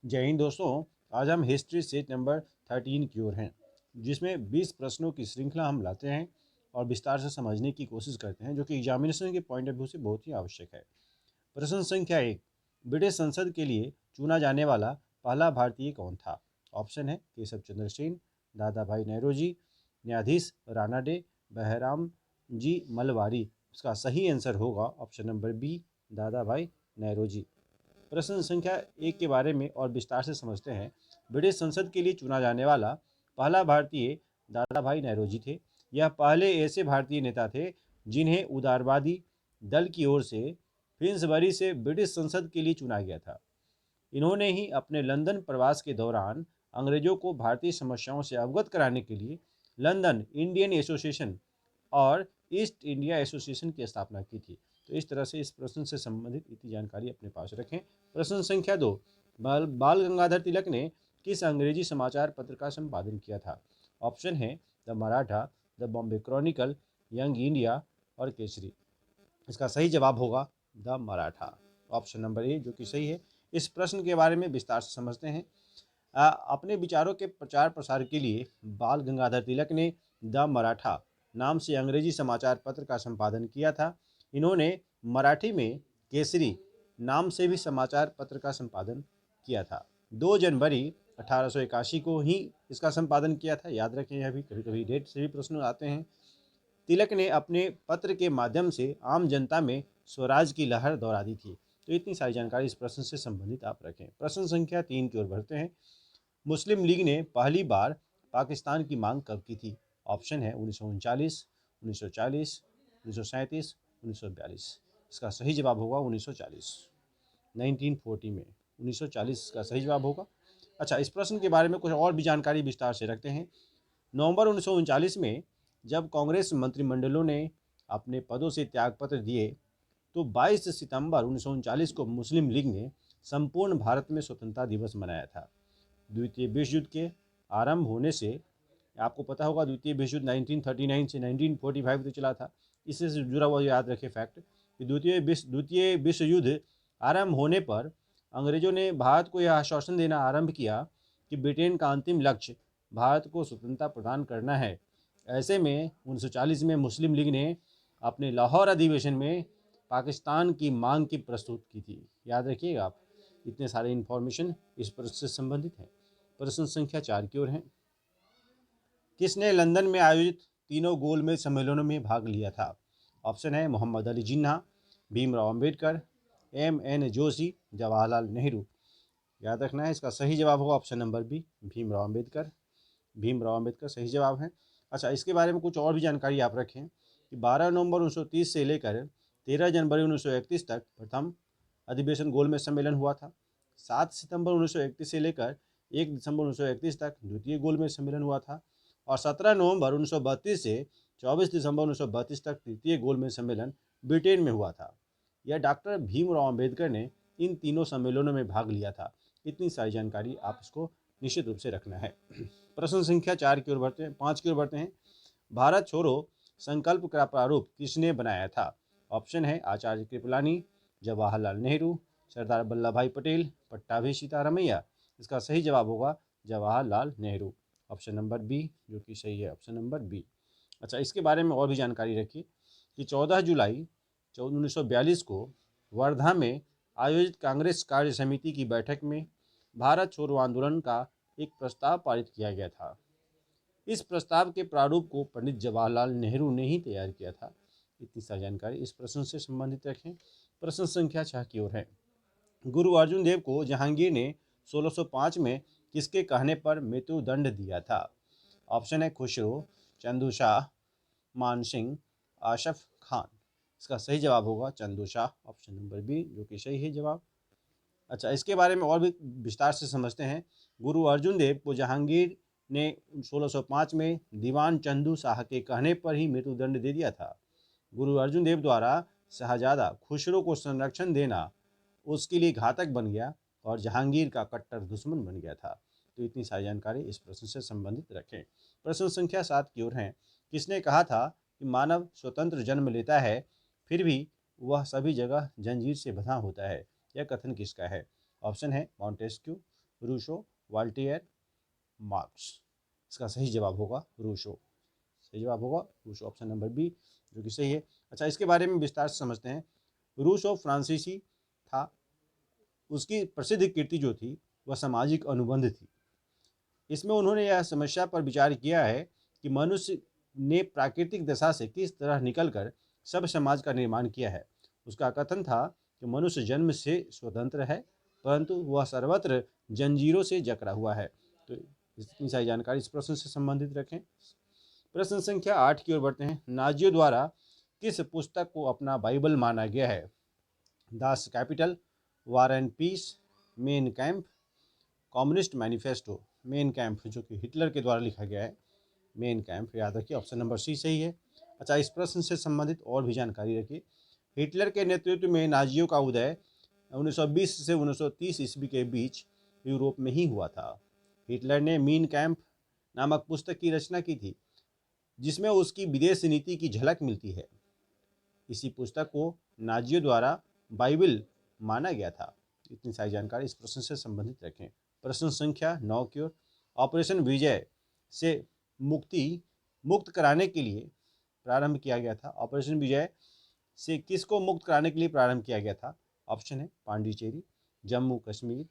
जय हिंद दोस्तों। आज हम हिस्ट्री सेट नंबर 13 की ओर हैं, जिसमें 20 प्रश्नों की श्रृंखला हम लाते हैं और विस्तार से समझने की कोशिश करते हैं, जो कि एग्जामिनेशन के पॉइंट ऑफ व्यू से बहुत ही आवश्यक है। प्रश्न संख्या 1, ब्रिटिश संसद के लिए चुना जाने वाला पहला भारतीय कौन था? ऑप्शन है केशव चंद्र सेन, दादा भाई नेहरूजी, न्यायाधीश राणा डे, बहराम जी मलवारी। इसका सही आंसर होगा ऑप्शन नंबर बी, दादा भाई नेहरूजी। प्रश्न संख्या 1 के बारे में और विस्तार से समझते हैं। ब्रिटिश संसद के लिए चुना जाने वाला पहला भारतीय दादा भाई नेहरूजी थे। यह पहले ऐसे भारतीय नेता थे जिन्हें उदारवादी दल की ओर से फिन्सबरी से ब्रिटिश संसद के लिए चुना गया था। इन्होंने ही अपने लंदन प्रवास के दौरान अंग्रेजों को भारतीय समस्याओं से अवगत कराने के लिए लंदन इंडियन एसोसिएशन और ईस्ट इंडिया एसोसिएशन की स्थापना की थी। तो इस तरह से इस प्रश्न से संबंधित इतनी जानकारी अपने पास रखें। प्रश्न संख्या 2, बाल गंगाधर तिलक ने किस अंग्रेजी समाचार पत्र का संपादन किया था? ऑप्शन है the Maratha, the Bombay Chronicle, young India और केसरी। इसका सही जवाब होगा the Maratha, option number A, जो कि सही है। इस प्रश्न के बारे में विस्तार से समझते हैं। अपने विचारों के प्रचार प्रसार के लिए बाल गंगाधर तिलक ने द मराठा नाम से अंग्रेजी समाचार पत्र का संपादन किया था। इन्होंने मराठी में केसरी नाम से भी समाचार पत्र का संपादन किया था। 2 जनवरी 1881 को ही इसका संपादन किया था। याद रखें, यह भी कभी कभी डेट से भी प्रश्न आते हैं। तिलक ने अपने पत्र के माध्यम से आम जनता में स्वराज की लहर दोहरा दी थी। तो इतनी सारी जानकारी इस प्रश्न से संबंधित आप रखें। प्रश्न संख्या 3 की ओर बढ़ते हैं। मुस्लिम लीग ने पहली बार पाकिस्तान की मांग कब की थी? ऑप्शन है 1939, 1940, 1937, 1942। इसका सही जवाब होगा 1940, 1940 में 1940 का सही जवाब होगा। अच्छा, इस प्रश्न के बारे में कुछ और भी जानकारी विस्तार से रखते हैं। नवंबर 1939 में जब कांग्रेस मंत्रिमंडलों ने अपने पदों से त्यागपत्र दिए, तो 22 सितंबर 1939 को मुस्लिम लीग ने संपूर्ण भारत में स्वतंत्रता दिवस मनाया था। द्वितीय विश्व युद्ध के आरंभ होने से, आपको पता होगा, द्वितीय विश्व युद्ध 1939 से 1945 तक चला था। इससे जुड़ा हुआ याद रखें फैक्ट कि द्वितीय विश्व युद्ध आरंभ होने पर अंग्रेजों ने भारत को यह आश्वासन देना आरंभ किया कि ब्रिटेन का अंतिम लक्ष्य भारत को स्वतंत्रता प्रदान करना है। ऐसे में 1940 में मुस्लिम लीग ने अपने लाहौर अधिवेशन में पाकिस्तान की मांग की प्रस्तुत की थी। याद रखिएगा आप, इतने सारे इन्फॉर्मेशन इस प्रश्न से संबंधित हैं। प्रश्न संख्या 4 की ओर है। किसने लंदन में आयोजित तीनों गोलमेज सम्मेलनों में भाग लिया था? ऑप्शन है मोहम्मद अली जिन्ना, भीमराव अंबेडकर, एम एन जोशी, जवाहरलाल नेहरू। याद रखना है, इसका सही जवाब होगा option number B, Bhimrao Ambedkar. Bhimrao Ambedkar सही जवाब है। अच्छा, इसके बारे में कुछ और भी जानकारी आप रखें कि 12 नवंबर 1930 से लेकर 13 जनवरी 1931 तक प्रथम अधिवेशन गोलमेज सम्मेलन हुआ था। 7 सितंबर 1931 से लेकर 1 दिसंबर 1931 तक द्वितीय गोलमेज सम्मेलन हुआ था। और 17 नवंबर 1932 से 24 दिसंबर 1932 तक तृतीय गोलमेज सम्मेलन ब्रिटेन में हुआ था। यह डॉक्टर भीमराव अंबेडकर ने इन तीनों सम्मेलनों में भाग लिया था। इतनी सारी जानकारी आप इसको निश्चित रूप से रखना है। प्रश्न संख्या 4 की ओर बढ़ते हैं, 5 की ओर बढ़ते हैं। भारत छोड़ो संकल्प का प्रारूप किसने बनाया था? ऑप्शन है आचार्य कृपलानी, जवाहरलाल नेहरू, सरदार वल्लभ भाई पटेल, पट्टाभी सीतारामैया। इसका सही जवाब होगा Jawaharlal Nehru, option number B, जो कि सही है, ऑप्शन नंबर बी। अच्छा, इसके बारे में और भी जानकारी रखिए कि 14 जुलाई 1942 को वर्धा में आयोजित कांग्रेस कार्य समिति की बैठक में भारत छोड़ो आंदोलन का एक प्रस्ताव पारित किया गया था। इस प्रस्ताव के प्रारूप को पंडित जवाहरलाल नेहरू ने ही तैयार किया था। इतनी सारी जानकारी इस प्रश्न से संबंधित रखें। प्रश्न संख्या 6 की ओर है। गुरु अर्जुन देव को जहांगीर ने 1605 में किसके कहने पर मृत्युदंड दिया था? ऑप्शन है खुसरो, चंदू शाह, मान सिंह, आशफ खान। इसका सही जवाब होगा Chandu Shah, option number B, जो कि सही है जवाब। अच्छा, इसके बारे में और भी विस्तार से समझते हैं। गुरु अर्जुन देव को जहांगीर ने 1605 में दीवान चंदू शाह के कहने पर ही मृत्युदंड दे दिया था। गुरु अर्जुन देव द्वारा शहजादा खुसरो को संरक्षण देना उसके लिए घातक बन गया और जहांगीर का कट्टर दुश्मन बन गया था। तो इतनी सारी जानकारी इस प्रश्न से संबंधित रखें। प्रश्न संख्या 7 की ओर है। किसने कहा था कि मानव स्वतंत्र जन्म लेता है फिर भी वह सभी जगह जंजीर से बंधा होता है? यह कथन किसका है? ऑप्शन है मॉन्टेस्क्यू, रूसो, वॉल्टेयर, मार्क्स। इसका सही जवाब होगा रूसो। सही जवाब होगा रूसो, ऑप्शन नंबर बी, जो कि सही है। अच्छा, इसके बारे में विस्तार से समझते हैं। रूसो फ्रांसीसी था। उसकी प्रसिद्ध कृति जो थी वह सामाजिक अनुबंध थी। इसमें उन्होंने यह समस्या पर विचार किया है कि मनुष्य ने प्राकृतिक दशा से किस तरह निकलकर सब समाज का निर्माण किया है। उसका कथन था कि मनुष्य जन्म से स्वतंत्र है, परंतु वह सर्वत्र जंजीरों से जकड़ा हुआ है। तो इतनी सारी जानकारी इस प्रश्न से संबंधित रखें। प्रश्न संख्या 8 की ओर बढ़ते हैं। नाजियों द्वारा किस पुस्तक को अपना बाइबल माना गया है? Das Kapital, war and peace, Mein Kampf, communist manifesto. Mein Kampf जो कि हिटलर के द्वारा लिखा गया है, मेन कैंप, याद रखिए, ऑप्शन नंबर सी सही है। अच्छा, इस प्रश्न से संबंधित और भी जानकारी रखिए। हिटलर के नेतृत्व में नाजियों का उदय 1920 से 1930 ईस्वी के बीच यूरोप में ही हुआ था। हिटलर ने मीन कैंप नामक पुस्तक की रचना की थी, जिसमें उसकी विदेश नीति की झलक मिलती है। इसी पुस्तक को नाजियों द्वारा बाइबल माना गया था। इतनी सारी जानकारी इस प्रश्न से संबंधित रखें। प्रश्न संख्या 9 की ओर। ऑपरेशन विजय से मुक्त कराने के लिए प्रारंभ किया गया था। ऑपरेशन विजय से किसको मुक्त कराने के लिए प्रारंभ किया गया था? ऑप्शन है पांडिचेरी, जम्मू कश्मीर,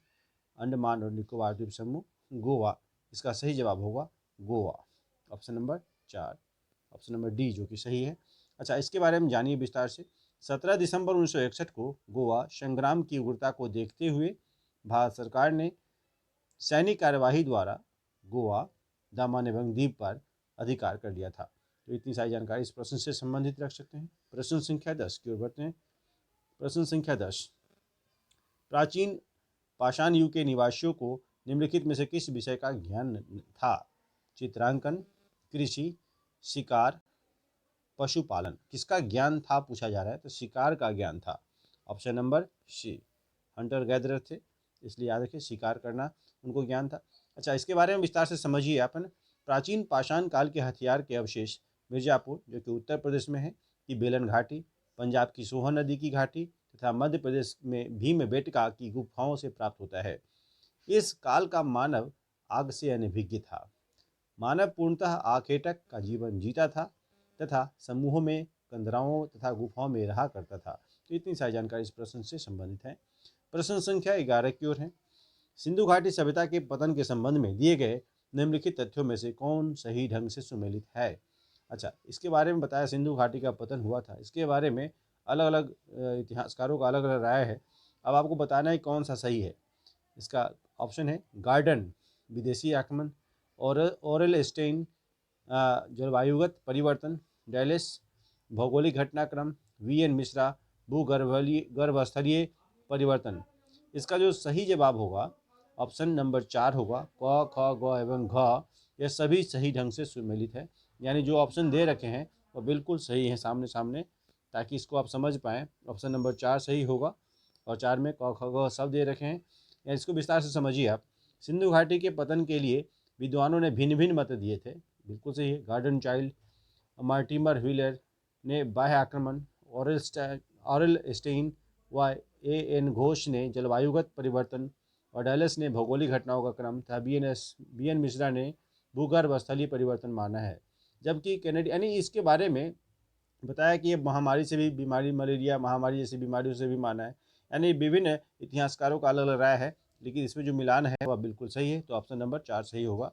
अंडमान और निकोबार द्वीप समूह, गोवा। इसका सही जवाब होगा Goa, option number 4, option number D, जो कि सही है। अच्छा, इसके बारे में जानिए विस्तार से। 17 दिसंबर 1961 को गोवा संग्राम की उग्रता को देखते हुए भारत सरकार ने सैनिक कार्यवाही द्वारा गोवा, दामन एवं दीव पर अधिकार कर लिया था। तो इतनी सारी जानकारी इस प्रश्न से संबंधित रख सकते हैं। प्रश्न संख्या 10 की ओर बढ़ते हैं। प्रश्न संख्या 10। प्राचीन पाषाण युग के निवासियों को निम्नलिखित में से किस विषय का ज्ञान था? चित्रांकन, कृषि, शिकार, पशुपालन। किसका ज्ञान था पूछा जा रहा है, तो शिकार का ज्ञान था। Option number C, hunter gatherer थे, इसलिए याद रखिए शिकार करना उनको ज्ञान था। अच्छा, इसके बारे में विस्तार से समझिए अपन। प्राचीन पाषाण काल के हथियार के अवशेष मिर्जापुर, जो कि उत्तर प्रदेश में है, की बेलन घाटी, पंजाब की सोहन नदी की घाटी तथा मध्य प्रदेश में भीमबेटका की गुफाओं से प्राप्त होता है। इस काल का मानव आग से अनभिज्ञ था। मानव पूर्णतः आखेटक का जीवन जीता था तथा समूहों में, कंदराओं तथा गुफाओं में रहा करता था। तो इतनी सारी जानकारी इस प्रश्न से संबंधित है। प्रश्न संख्या 11 की ओर है। सिंधु घाटी सभ्यता के पतन के संबंध में दिए गए निम्नलिखित तथ्यों में से कौन सही ढंग से सुमेलित है? अच्छा, इसके बारे में बताया सिंधु घाटी का पतन हुआ था। इसके बारे में अलग अलग इतिहासकारों का अलग अलग राय है। अब आपको बताना है कौन सा सही है। इसका ऑप्शन है गार्डन, विदेशी आक्रमण, ओरेल स्टेन, जलवायुगत परिवर्तन, डैलेस, भौगोलिक घटनाक्रम, वीएन मिश्रा, भूगर्भस्थलीय परिवर्तन। इसका जो सही जवाब होगा ऑप्शन नंबर 4 होगा। क, ख, ग एवं घ यह सभी सही ढंग से सुमेलित है। यानी जो ऑप्शन दे रखे हैं वो बिल्कुल सही है सामने सामने, ताकि इसको आप समझ पाएँ। ऑप्शन नंबर 4 सही होगा और 4 में क, ख, ग सब दे रखे हैं। या इसको विस्तार से समझिए आप। सिंधु घाटी के पतन के लिए विद्वानों ने भिन्न भिन्न मत दिए थे। बिल्कुल सही है। गार्डन चाइल्ड, मार्टिमर व्हीलर ने बाह्य आक्रमण, ऑरेल स्टेइन व ए एन घोष ने जलवायुगत परिवर्तन और डैलेस ने भौगोलिक घटनाओं का क्रम तथा बी एन मिश्रा ने भूगर्भ स्थलीय परिवर्तन माना है। जबकि कैनेडी, यानी इसके बारे में बताया कि ये महामारी से भी बीमारी, मलेरिया महामारी जैसी बीमारियों से भी माना है। यानी विभिन्न इतिहासकारों का अलग अलग राय है, लेकिन इसमें जो मिलान है वह बिल्कुल सही है। तो ऑप्शन नंबर 4 सही होगा।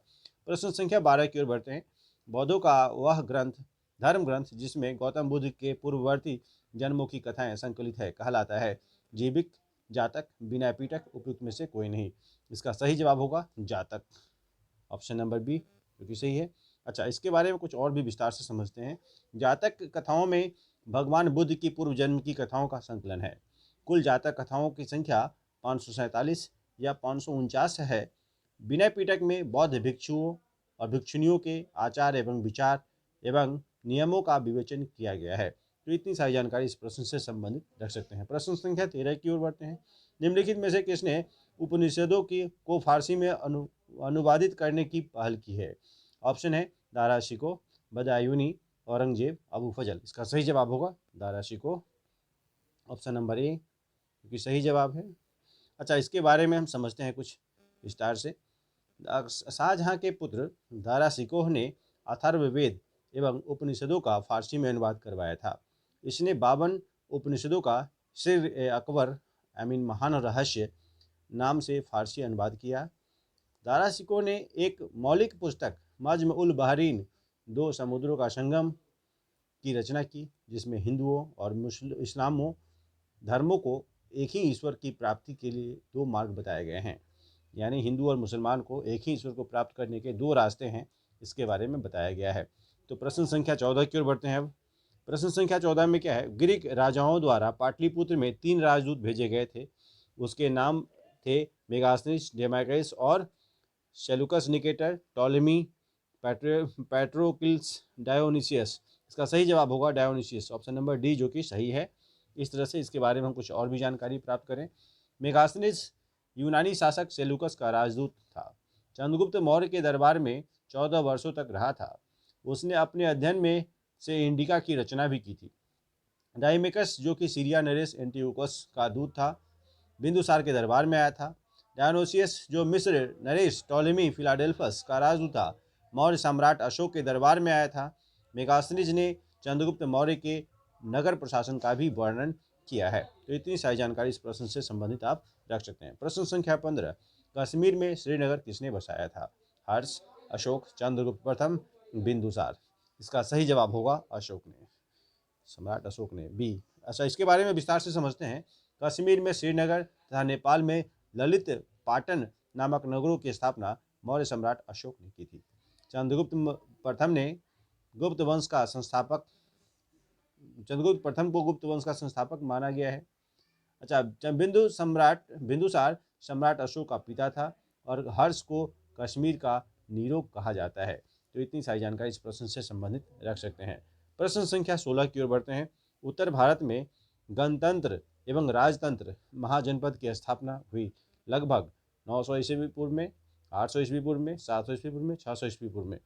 प्रश्न संख्या 12 की ओर बढ़ते हैं। बौद्धों का वह ग्रंथ, धर्म ग्रंथ, जिसमें गौतम बुद्ध के पूर्ववर्ती जन्मों की कथाएं संकलित है, कहलाता है? जीविक, जातक, विनय पिटक, उपयुक्त में से कोई नहीं। इसका सही जवाब होगा जातक, ऑप्शन नंबर बी, जो कि सही है। अच्छा, इसके बारे में कुछ और भी विस्तार से समझते हैं। जातक कथाओं में भगवान बुद्ध की पूर्व जन्म की कथाओं का संकलन है। कुल जातक कथाओं की संख्या 547 या 549 है। विनय पिटक में बौद्ध भिक्षुओं और भिक्षुणियों के आचार एवं विचार एवं नियमों का विवेचन किया गया है। तो इतनी सारी जानकारी इस प्रश्न से संबंधित रख सकते हैं। प्रश्न संख्या 13 की ओर बढ़ते हैं। निम्नलिखित में से किसने उपनिषदों की को फारसी में अनुवादित करने की पहल की है? ऑप्शन है दारा शिकोह, बदायूनी, औरंगजेब, अबू फजल। इसका सही जवाब होगा Dara Shikoh, option number A, क्योंकि सही जवाब है। अच्छा, इसके बारे में हम समझते हैं कुछ। विस्तार से। शाहजहां के पुत्र दारा सिकोह ने अथर्ववेद एवं उपनिषदों का फारसी में अनुवाद करवाया था। इसने 52 उपनिषदों का सिर अकबर महान रहस्य नाम से फारसी अनुवाद किया। दारा सिकोह ने एक मौलिक पुस्तक मज्म उल बहरीन, दो समुद्रों का संगम की रचना की, जिसमें हिंदुओं और इस्लामों धर्मों को एक ही ईश्वर की प्राप्ति के लिए दो मार्ग बताए गए हैं। यानी हिंदू और मुसलमान को एक ही ईश्वर को प्राप्त करने के दो रास्ते हैं, इसके बारे में बताया गया है। तो प्रश्न संख्या 14 की ओर बढ़ते हैं। अब प्रश्न संख्या 14 में क्या है, ग्रीक राजाओं द्वारा पाटलिपुत्र में 3 राजदूत भेजे गए थे। उसके नाम थे मेगास्थनीस, डेमाक्रियस और सेलुकस निकेटर, टॉलेमी, पैट्रोक्लिस, डायोनिसियस। इसका सही जवाब होगा डायोनिसियस, ऑप्शन नंबर डी, जो कि सही है। इस तरह से इसके बारे में हम कुछ और भी जानकारी प्राप्त करें। मेगास्थनीस यूनानी शासक सेलुकस का राजदूत था। चंद्रगुप्त मौर्य के दरबार में 14 वर्षों तक रहा था। उसने अपने अध्ययन में से इंडिका की रचना भी की थी। डाइमेकस, जो कि सीरिया नरेस एंटियोकस का दूत था, बिंदुसार के दरबार में आया था। डायोनोसियस, जो मिस्र नरेस टॉलेमी फिलाडेल्फस का राजदूत था, मौर्य सम्राट अशोक के दरबार में आया था। मेगास्थनीज ने चंद्रगुप्त मौर्य के नगर प्रशासन का भी वर्णन किया है। तो इतनी सारी जानकारी इस प्रश्न से संबंधित आप रख सकते हैं। प्रश्न संख्या 15, कश्मीर में श्रीनगर किसने बसाया था? हर्ष, अशोक, चंद्रगुप्त प्रथम, बिंदुसार। इसका सही जवाब होगा अशोक ने, सम्राट अशोक ने, बी। अच्छा, इसके बारे में विस्तार से समझते हैं। कश्मीर में श्रीनगर तथा नेपाल में ललित पाटन नामक नगरों की स्थापना मौर्य सम्राट अशोक ने की थी। चंद्रगुप्त प्रथम ने गुप्त वंश का संस्थापक चंद्रगुप्त प्रथम को गुप्त वंश का संस्थापक माना गया है। अच्छा, बिंदुसार सम्राट अशोक का पिता था और हर्ष को कश्मीर का नीरो कहा जाता है। तो इतनी सारी जानकारी इस प्रश्न से संबंधित रख सकते हैं। प्रश्न संख्या 16 की ओर बढ़ते हैं। उत्तर भारत में गणतंत्र एवं राजतंत्र महाजनपद की स्थापना हुई लगभग 900 ईस्वी पूर्व में, 800 ईस्वी पूर्व में, 700 ईस्वी पूर्व में, 600 ईस्वी पूर्व में।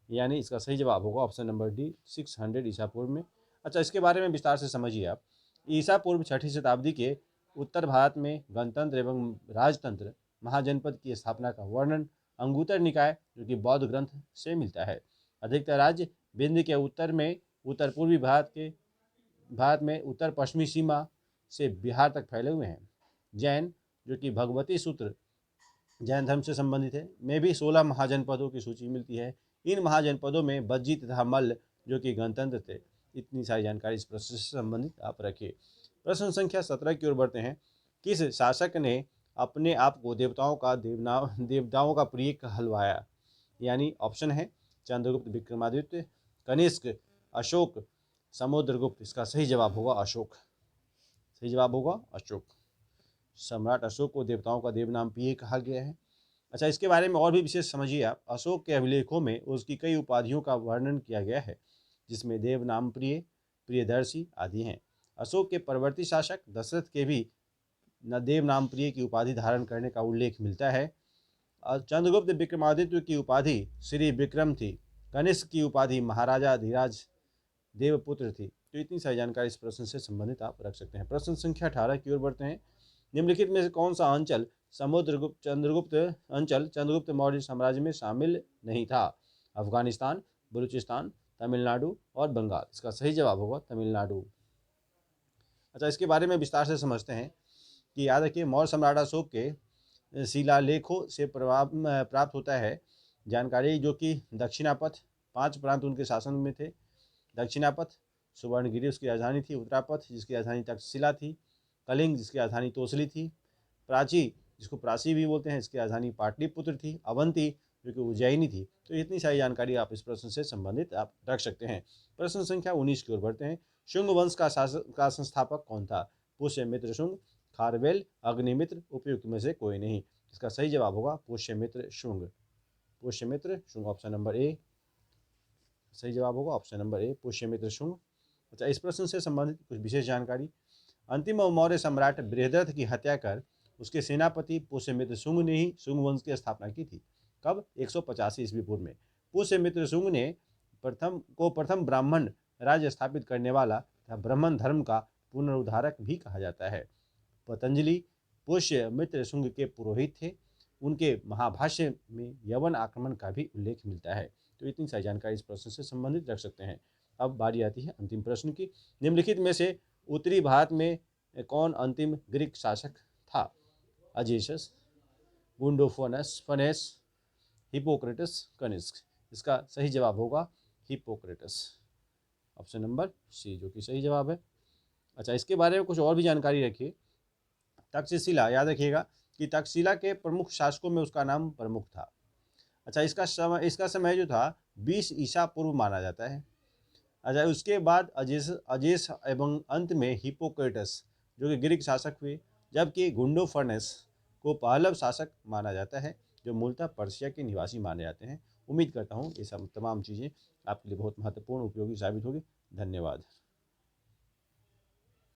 यानी इसका सही जवाब होगा ऑप्शन नंबर डी, 600 ईसा पूर्व में। अच्छा, इसके बारे में विस्तार से समझिए आप। ईसा पूर्व 6ठी शताब्दी के उत्तर भारत में गणतंत्र एवं राजतंत्र महाजनपद की स्थापना का वर्णन अंगुत्तर निकाय, जो कि बौद्ध ग्रंथ, से मिलता है। अधिकतर राज्य विंध्य के उत्तर में उत्तर पूर्वी भारत में उत्तर पश्चिमी सीमा से बिहार तक फैले हुए हैं। जैन, जो कि भगवती सूत्र जैन धर्म से संबंधित है, में भी 16 महाजनपदों की सूची मिलती है। इन महाजनपदों में बज्जी तथा मल्ल, जो कि गणतंत्र थे। इतनी सारी जानकारी इस प्रश्न से संबंधित आप रखिए। प्रश्न संख्या 17 की ओर बढ़ते हैं। किस शासक ने अपने आप को देवताओं का प्रिय कहलवाया? यानी ऑप्शन है चंद्रगुप्त, विक्रमादित्य, कनिष्क, अशोक, समुद्रगुप्त। इसका सही जवाब होगा अशोक। सही जवाब होगा अशोक। सम्राट अशोक को देवताओं का देव नाम प्रिय कहा गया है। अच्छा, इसके बारे में और भी विशेष समझिए आप। अशोक के अभिलेखों में उसकी कई उपाधियों का वर्णन किया गया है, जिसमें देव नाम प्रिय, प्रियदर्शी आदि हैं। अशोक के परवर्ती शासक दशरथ के भी देव नाम प्रिय की उपाधि धारण करने का उल्लेख मिलता है। चंद्रगुप्त विक्रमादित्य की उपाधि श्री विक्रम थी। कनिष्क की उपाधि महाराजा धीराज देवपुत्र थी। तो इतनी सारी जानकारी इस प्रश्न से संबंधित आप रख सकते हैं। प्रश्न संख्या 18 की ओर बढ़ते हैं। निम्नलिखित में से कौन सा अंचल चंद्रगुप्त मौर्य साम्राज्य में शामिल नहीं था? अफगानिस्तान, बलूचिस्तान, तमिलनाडु और बंगाल। इसका सही जवाब होगा तमिलनाडु। अच्छा, इसके बारे में विस्तार से समझते हैं कि याद रखिए, मौर्य सम्राट अशोक के शिलालेखों से प्राप्त होता है जानकारी, जो कि दक्षिणापथ, 5 प्रांत उनके शासन में थे। दक्षिणापथ, सुवर्णगिरी उसकी राजधानी थी। उत्तरापथ, जिसकी राजधानी तक्षशिला थी। कलिंग, जिसकी राजधानी तोसली थी। प्राची, जिसको प्राची भी बोलते हैं, इसकी राजधानी पाटलिपुत्र थी। अवंती, जो कि उज्जैनी थी। तो इतनी सारी जानकारी आप इस प्रश्न से संबंधित आप रख सकते हैं। प्रश्न संख्या 19 की ओर बढ़ते हैं। शुंग वंश का संस्थापक कौन था? पुष्यमित्र शुंग, खारवेल, अग्निमित्र, उपयुक्त में से कोई नहीं। इसका सही जवाब होगा Pushyamitra Shunga. Pushyamitra Shunga, option number A सही जवाब होगा, option number A, Pushyamitra Shunga. अच्छा, इस प्रश्न से संबंधित कुछ विशेष जानकारी। अंतिम मौर्य सम्राट बृहद्रथ की हत्या कर उसके सेनापति पुष्यमित्र शुंग ने ही शुंग वंश की स्थापना की थी। कब? 185 ईस्वी पूर्व में। पुष्यमित्र शुंग ने प्रथम ब्राह्मण राज्य स्थापित करने वाला तथा ब्राह्मण धर्म का पुनरुद्धारक भी कहा जाता है। पतंजलि पुष्यमित्र शुंग के पुरोहित थे। उनके महाभाष्य में यवन आक्रमण का भी उल्लेख मिलता है। तो इतनी सारी जानकारी इस प्रश्न से संबंधित रख सकते हैं। अब बारी आती है अंतिम प्रश्न की। निम्नलिखित में से उत्तरी भारत में कौन अंतिम ग्रीक शासक था? अजेसस, गुंडोफोनस, फनेस, हिपोक्रेटस, कनिष्क। इसका सही जवाब होगा हिपोक्रेटस, ऑप्शन नंबर सी, जो कि सही जवाब है। अच्छा, इसके बारे में कुछ और भी जानकारी रखिए। तक्षशिला, याद रखिएगा कि तक्षशिला के प्रमुख शासकों में उसका नाम प्रमुख था। अच्छा, इसका समय जो था 20 ईसा पूर्व माना जाता है। अच्छा, उसके बाद अजेस अजेस एवं अंत में हिपोक्रेटस जो कि ग्रीक शासक हुए, जबकि गुंडोफर्नेस को पहला शासक माना जाता है, जो मूलतः पर्शिया के निवासी माने जाते हैं। उम्मीद करता हूँ ये सब तमाम चीज़ें आपके लिए बहुत महत्वपूर्ण उपयोगी साबित होगी। धन्यवाद।